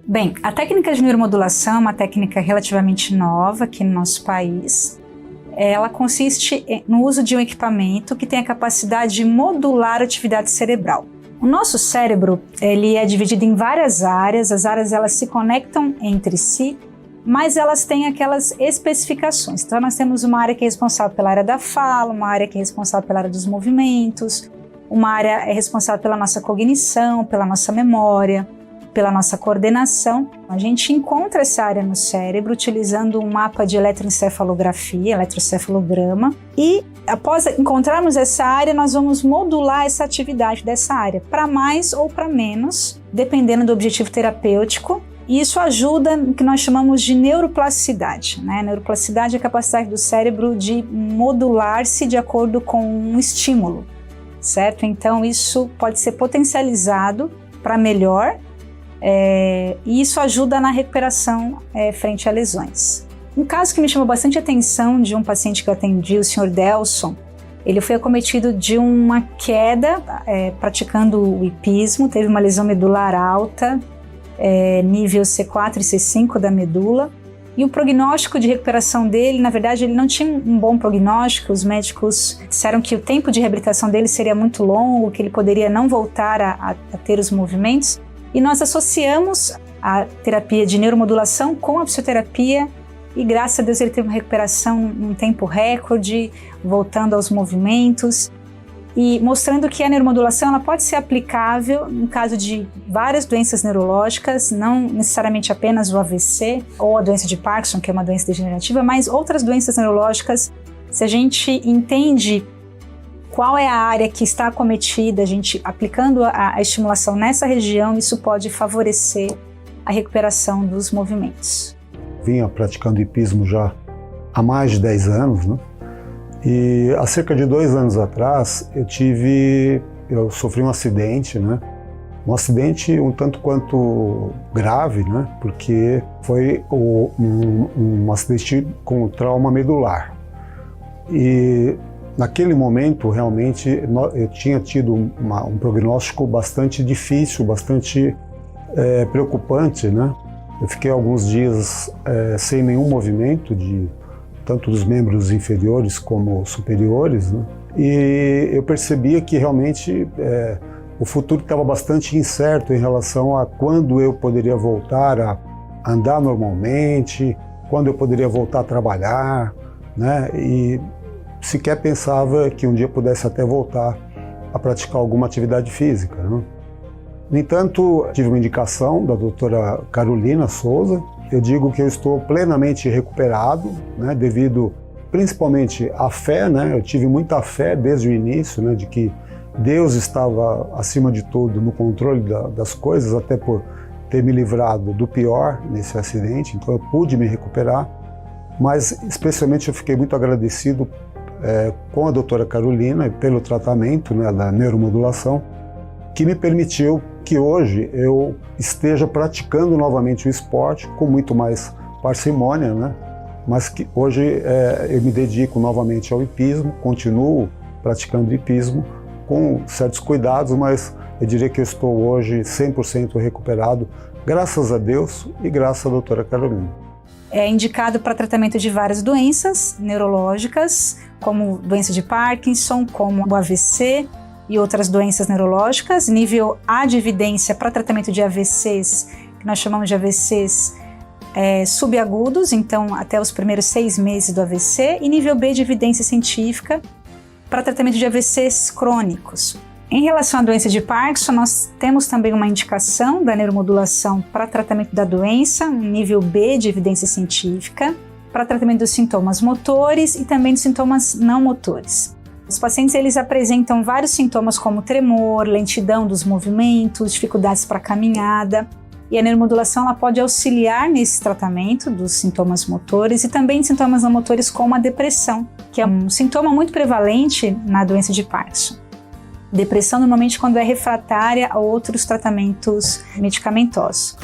Bem, a técnica de neuromodulação é uma técnica relativamente nova aqui no nosso país. Ela consiste no uso de um equipamento que tem a capacidade de modular a atividade cerebral. O nosso cérebro, ele é dividido em várias áreas, as áreas elas se conectam entre si, mas elas têm aquelas especificações. Então nós temos uma área que é responsável pela área da fala, uma área que é responsável pela área dos movimentos, uma área é responsável pela nossa cognição, pela nossa memória, pela nossa coordenação. A gente encontra essa área no cérebro utilizando um mapa de eletroencefalografia, eletrocefalograma, e após encontrarmos essa área, nós vamos modular essa atividade dessa área para mais ou para menos, dependendo do objetivo terapêutico, e isso ajuda no que nós chamamos de neuroplasticidade, né? Neuroplasticidade é a capacidade do cérebro de modular-se de acordo com um estímulo, certo? Então isso pode ser potencializado para melhor, e isso ajuda na recuperação frente a lesões. Um caso que me chamou bastante atenção de um paciente que eu atendi, o Sr. Delson, ele foi acometido de uma queda praticando o hipismo, teve uma lesão medular alta, nível C4 e C5 da medula, e o prognóstico de recuperação dele, na verdade, ele não tinha um bom prognóstico. Os médicos disseram que o tempo de reabilitação dele seria muito longo, que ele poderia não voltar a ter os movimentos. E nós associamos a terapia de neuromodulação com a fisioterapia e graças a Deus ele teve uma recuperação num tempo recorde, voltando aos movimentos e mostrando que a neuromodulação ela pode ser aplicável no caso de várias doenças neurológicas, não necessariamente apenas o AVC ou a doença de Parkinson, que é uma doença degenerativa, mas outras doenças neurológicas. Se a gente entende qual é a área que está acometida, a gente aplicando a estimulação nessa região, isso pode favorecer a recuperação dos movimentos. Vinha praticando hipismo já há mais de 10 anos, né? E há cerca de 2 anos atrás eu sofri um acidente, né? Um acidente um tanto quanto grave, né? Porque foi um acidente com trauma medular. E naquele momento, realmente, eu tinha tido um prognóstico bastante difícil, bastante preocupante, né? Eu fiquei alguns dias sem nenhum movimento, tanto dos membros inferiores como superiores, né? E eu percebia que realmente o futuro estava bastante incerto em relação a quando eu poderia voltar a andar normalmente, quando eu poderia voltar a trabalhar, né? E sequer pensava que um dia pudesse até voltar a praticar alguma atividade física, né? No entanto, tive uma indicação da doutora Carolina Souza. Eu digo que eu estou plenamente recuperado, né, devido principalmente à fé, né? Eu tive muita fé desde o início, né, de que Deus estava acima de tudo no controle das coisas, até por ter me livrado do pior nesse acidente, então eu pude me recuperar, mas especialmente eu fiquei muito agradecido com a doutora Carolina pelo tratamento, né, da neuromodulação, que me permitiu que hoje eu esteja praticando novamente o esporte com muito mais parcimônia, né? Mas que hoje eu me dedico novamente ao hipismo, continuo praticando hipismo com certos cuidados, mas eu diria que eu estou hoje 100% recuperado, graças a Deus e graças à doutora Carolina. É indicado para tratamento de várias doenças neurológicas, como doença de Parkinson, como o AVC e outras doenças neurológicas. Nível A de evidência para tratamento de AVCs, que nós chamamos de AVCs subagudos, então até os primeiros 6 meses do AVC, e nível B de evidência científica para tratamento de AVCs crônicos. Em relação à doença de Parkinson, nós temos também uma indicação da neuromodulação para tratamento da doença, um nível B de evidência científica, para tratamento dos sintomas motores e também dos sintomas não motores. Os pacientes eles apresentam vários sintomas como tremor, lentidão dos movimentos, dificuldades para caminhada, e a neuromodulação ela pode auxiliar nesse tratamento dos sintomas motores e também de sintomas não motores como a depressão, que é um sintoma muito prevalente na doença de Parkinson. Depressão normalmente quando é refratária a outros tratamentos medicamentosos.